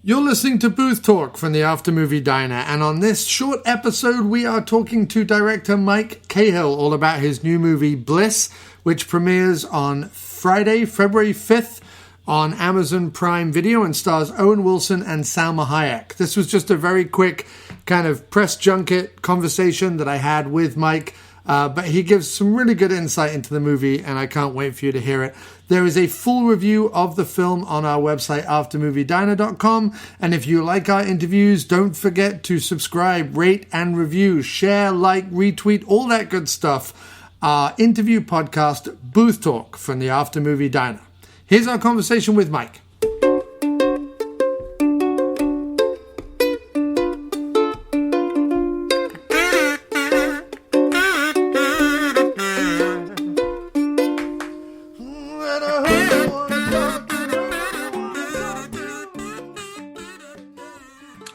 You're listening to Booth Talk from the After Movie Diner, and on this short episode we are talking to director Mike Cahill all about his new movie Bliss, which premieres on Friday, February 5th on Amazon Prime Video and stars Owen Wilson and Salma Hayek. This was just a very quick kind of press junket conversation that I had with Mike, but he gives some really good insight into the movie, and I can't wait for you to hear it. There is a full review of the film on our website, aftermoviediner.com. And if you like our interviews, don't forget to subscribe, rate, and review, share, like, retweet, all that good stuff. Our interview podcast, Booth Talk from the After Movie Diner. Here's our conversation with Mike.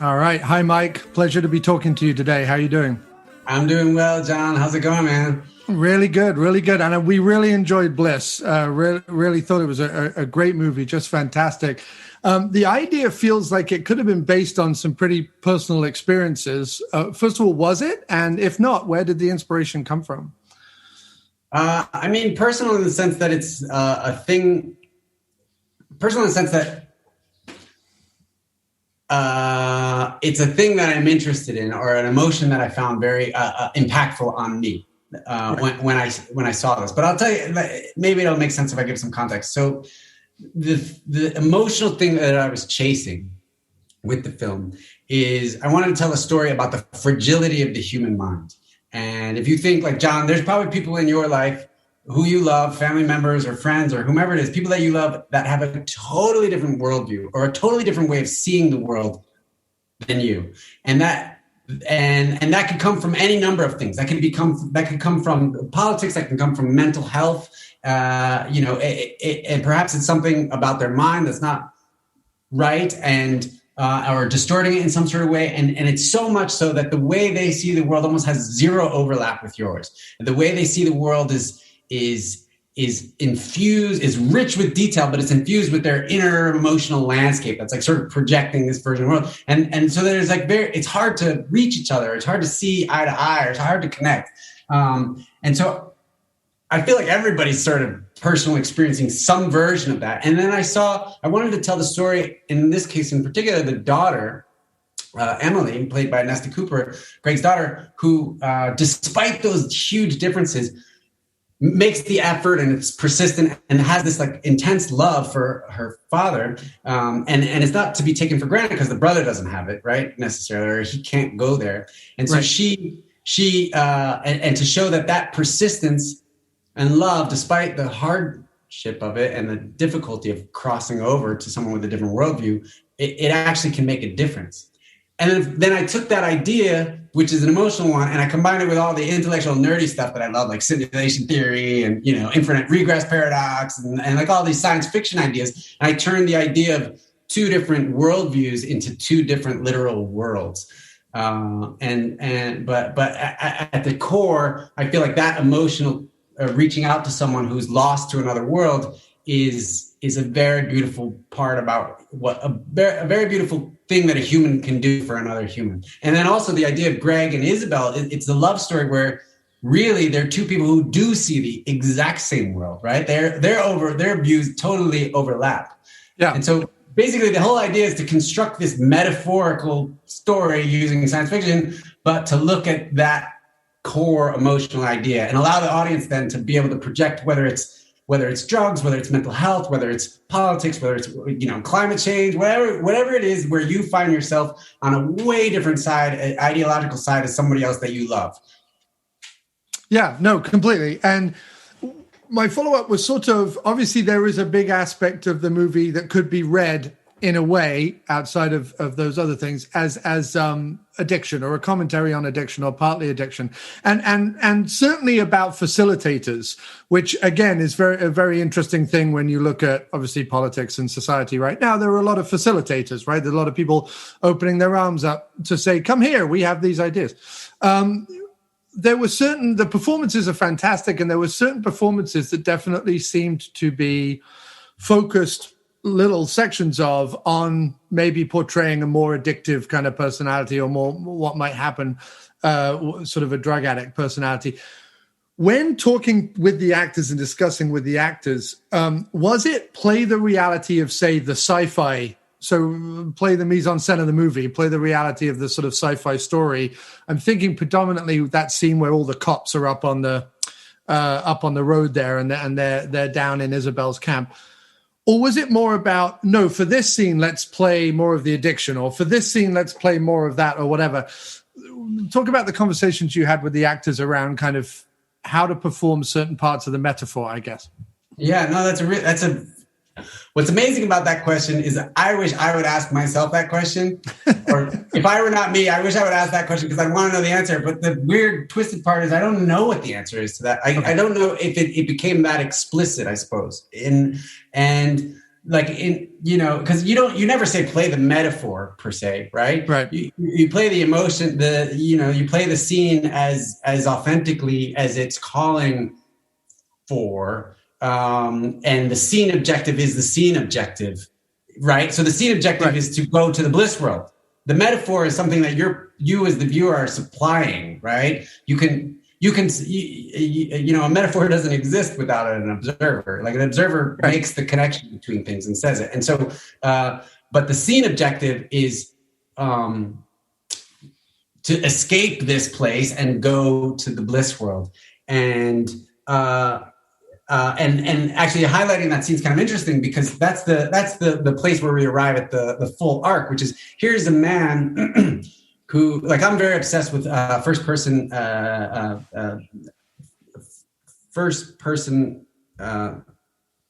All right. Hi, Mike. Pleasure to be talking to you today. How are you doing? I'm doing well, John. How's it going, man? Really good, really good. And we really enjoyed Bliss. Really thought it was a great movie, just fantastic. The idea feels like it could have been based on some pretty personal experiences. First of all, was it? And if not, where did the inspiration come from? I mean, personal in the sense that it's a thing. Personal in the sense that it's a thing that I'm interested in, or an emotion that I found very impactful on me when I saw this. But I'll tell you, maybe it'll make sense if I give some context. So the emotional thing that I was chasing with the film is I wanted to tell a story about the fragility of the human mind. And if you think like, John, there's probably people in your life who you love, family members or friends or whomever it is, people that you love that have a totally different worldview or a totally different way of seeing the world than you. And that could come from any number of things. That could come from politics, that can come from mental health. And perhaps it's something about their mind that's not right and or distorting it in some sort of way. And it's so much so that the way they see the world almost has zero overlap with yours. The way they see the world is infused, is rich with detail, but it's infused with their inner emotional landscape that's like sort of projecting this version of the world. And so there's like it's hard to reach each other. It's hard to see eye to eye, or it's hard to connect. And so I feel like everybody's sort of personally experiencing some version of that. And then I wanted to tell the story, in this case in particular, the daughter, Emily, played by Nesta Cooper, Greg's daughter, who, despite those huge differences, makes the effort and it's persistent and has this like intense love for her father. And it's not to be taken for granted because the brother doesn't have it, right? Necessarily, or he can't go there. And so she and to show that persistence and love, despite the hardship of it and the difficulty of crossing over to someone with a different worldview, it actually can make a difference. And then I took that idea, which is an emotional one, and I combined it with all the intellectual nerdy stuff that I love, like simulation theory and, infinite regress paradox and like all these science fiction ideas. And I turned the idea of two different worldviews into two different literal worlds. But at the core, I feel like that emotional reaching out to someone who's lost to another world is a very beautiful part about what a very beautiful thing that a human can do for another human. And then also the idea of Greg and Isabel, it's a love story where really they're two people who do see the exact same world, right? Their views totally overlap. Yeah. And so basically the whole idea is to construct this metaphorical story using science fiction, but to look at that core emotional idea and allow the audience then to be able to project whether it's drugs, whether it's mental health, whether it's politics, whether it's climate change, whatever it is, where you find yourself on a way different side, ideological side as somebody else that you love. Yeah, no, completely. And my follow-up was sort of, obviously there is a big aspect of the movie that could be read in a way outside of those other things as addiction or a commentary on addiction or partly addiction and certainly about facilitators, which again is a very interesting thing when you look at obviously politics and society right now. There are a lot of facilitators, right? There's a lot of people opening their arms up to say, come here, we have these ideas. The performances are fantastic, and there were certain performances that definitely seemed to be focused little sections of on maybe portraying a more addictive kind of personality, or more what might happen, sort of a drug addict personality. When talking with the actors and discussing with the actors, was it play the reality of, say, the sci-fi? So play the mise en scène of the movie, play the reality of the sort of sci-fi story. I'm thinking predominantly that scene where all the cops are up on the road there, and they're down in Isabel's camp. Or was it more about, no, for this scene, let's play more of the addiction, or for this scene, let's play more of that, or whatever? Talk about the conversations you had with the actors around kind of how to perform certain parts of the metaphor, I guess. Yeah, no, what's amazing about that question is I wish I would ask myself that question. Or if I were not me, I wish I would ask that question because I want to know the answer. But the weird twisted part is I don't know what the answer is to that. I don't know if it became that explicit, I suppose. Because you never say play the metaphor per se, right? Right. You play the emotion, you play the scene as authentically as it's calling for, and the scene objective is the scene objective, right? So the scene objective is to go to the bliss world. The metaphor is something that you as the viewer are supplying, right? A metaphor doesn't exist without an observer. Like an observer makes the connection between things and says it. And so, but the scene objective is to escape this place and go to the bliss world. And actually highlighting that scene is kind of interesting because that's the place where we arrive at the full arc, which is here's a man who, like, I'm very obsessed with first person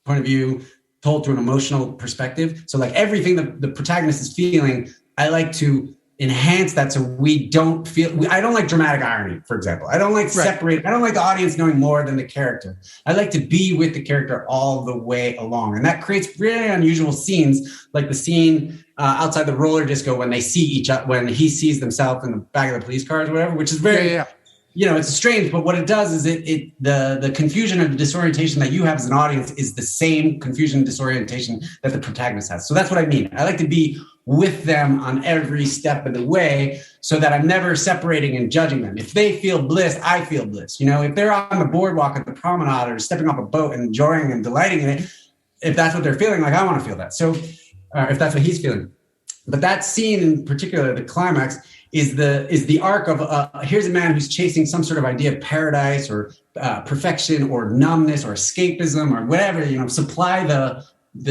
point of view told through an emotional perspective. So like everything the protagonist is feeling, I like to enhance that so we don't feel. I don't like dramatic irony, for example. I don't like separate. I don't like the audience knowing more than the character. I like to be with the character all the way along, and that creates really unusual scenes, like the scene outside the roller disco when they see each other, when he sees himself in the back of the police cars, or whatever, which is very. It's strange, but what it does is the confusion and the disorientation that you have as an audience is the same confusion and disorientation that the protagonist has. So that's what I mean. I like to be with them on every step of the way so that I'm never separating and judging them. If they feel bliss, I feel bliss. If they're on the boardwalk at the promenade or stepping off a boat and enjoying and delighting in it, if that's what they're feeling, like I want to feel that. So if that's what he's feeling. But that scene in particular, the climax, is the arc of here's a man who's chasing some sort of idea of paradise or perfection or numbness or escapism or whatever, supply the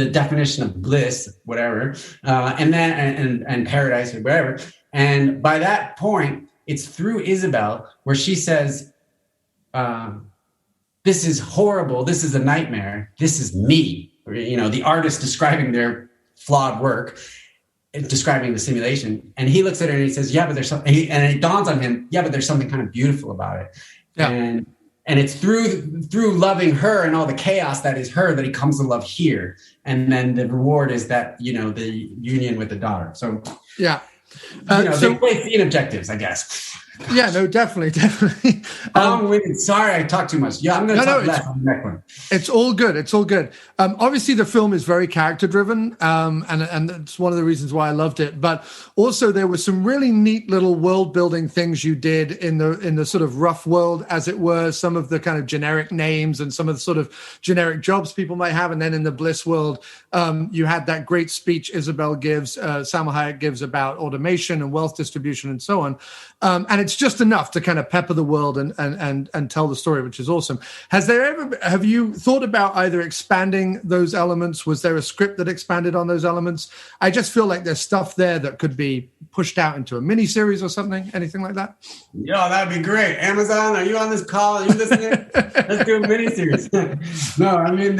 definition of bliss, whatever, and then and paradise or whatever. And by that point, it's through Isabel where she says, this is horrible. This is a nightmare. This is me. The artist describing their flawed work, describing the simulation. And he looks at her and he says, yeah, but there's something, and it dawns on him, yeah, but there's something kind of beautiful about it. Yeah. And it's through loving her and all the chaos that is her that he comes to love here. And then the reward is that, the union with the daughter. So yeah. They play scene objectives, I guess. Yeah, no, definitely. Sorry, I talked too much. Yeah, I'm going to talk less on the next one. It's all good. Obviously, the film is very character driven, and it's one of the reasons why I loved it. But also, there were some really neat little world building things you did in the sort of rough world, as it were. Some of the kind of generic names and some of the sort of generic jobs people might have, and then in the Bliss world, you had that great speech Isabel gives, Salma Hayek gives about automation and wealth distribution and so on. And it's just enough to kind of pepper the world and tell the story, which is awesome. Have you thought about either expanding those elements? Was there a script that expanded on those elements? I just feel like there's stuff there that could be pushed out into a miniseries or something, anything like that. Yeah, that'd be great. Amazon, are you on this call? Are you listening? Let's do a miniseries. No, I mean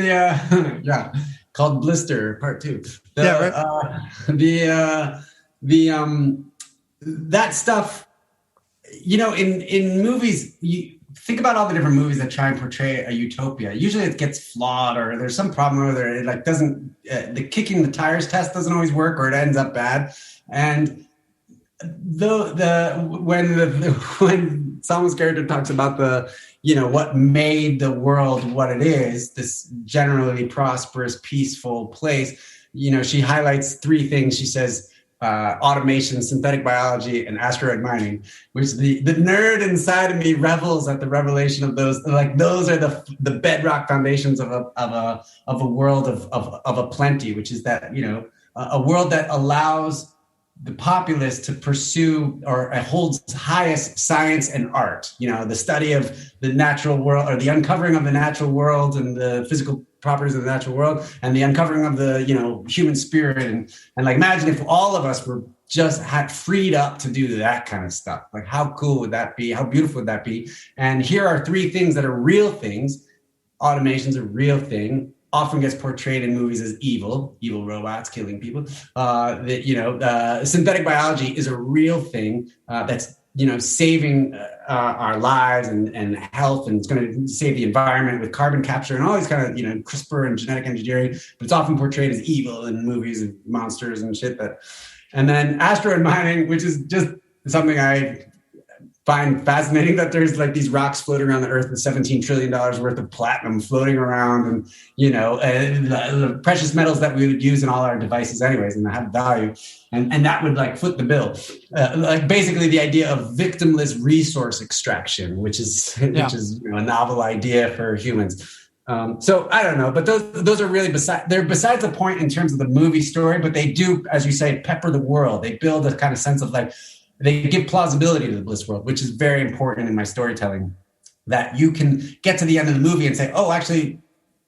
called Blister Part 2. That stuff. In movies, you think about all the different movies that try and portray a utopia. Usually it gets flawed, or there's some problem with it. It doesn't, the kicking the tires test doesn't always work, or it ends up bad. And when someone's character talks about what made the world what it is, this generally prosperous, peaceful place, she highlights three things. She says, automation, synthetic biology, and asteroid mining, which the nerd inside of me revels at the revelation of those. Like those are the bedrock foundations of a world of a plenty, which is that, a world that allows the populace to pursue or holds highest science and art, the study of the natural world, or the uncovering of the natural world and the physical properties of the natural world, and the uncovering of the, human spirit. And like, imagine if all of us were just had freed up to do that kind of stuff. Like, how cool would that be? How beautiful would that be? And here are three things that are real things. Automation's a real thing. Often gets portrayed in movies as evil robots killing people. Synthetic biology is a real thing that's saving our lives and health, and it's going to save the environment with carbon capture and all these kind of CRISPR and genetic engineering. But it's often portrayed as evil in movies and monsters and shit. And then asteroid mining, which is just something I find fascinating, that there's like these rocks floating around the earth with $17 trillion worth of platinum floating around, and the precious metals that we would use in all our devices anyways, and have value, and that would like foot the bill. Like basically the idea of victimless resource extraction, which is a novel idea for humans. So I don't know, but those are really besides the point in terms of the movie story, but they do, as you say, pepper the world. They build a kind of sense of like, they give plausibility to the Bliss world, which is very important in my storytelling, that you can get to the end of the movie and say, oh, actually,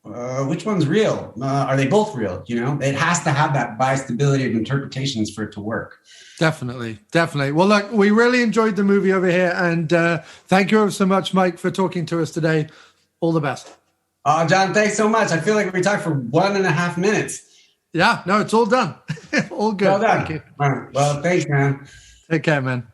which one's real? Are they both real? It has to have that biasability of interpretations for it to work. Definitely. Well, look, we really enjoyed the movie over here. And thank you so much, Mike, for talking to us today. All the best. John, thanks so much. I feel like we talked for 1.5 minutes. Yeah, no, it's all done. All good. Well done. Thank you. All right. Well, thanks, man. Take care, man.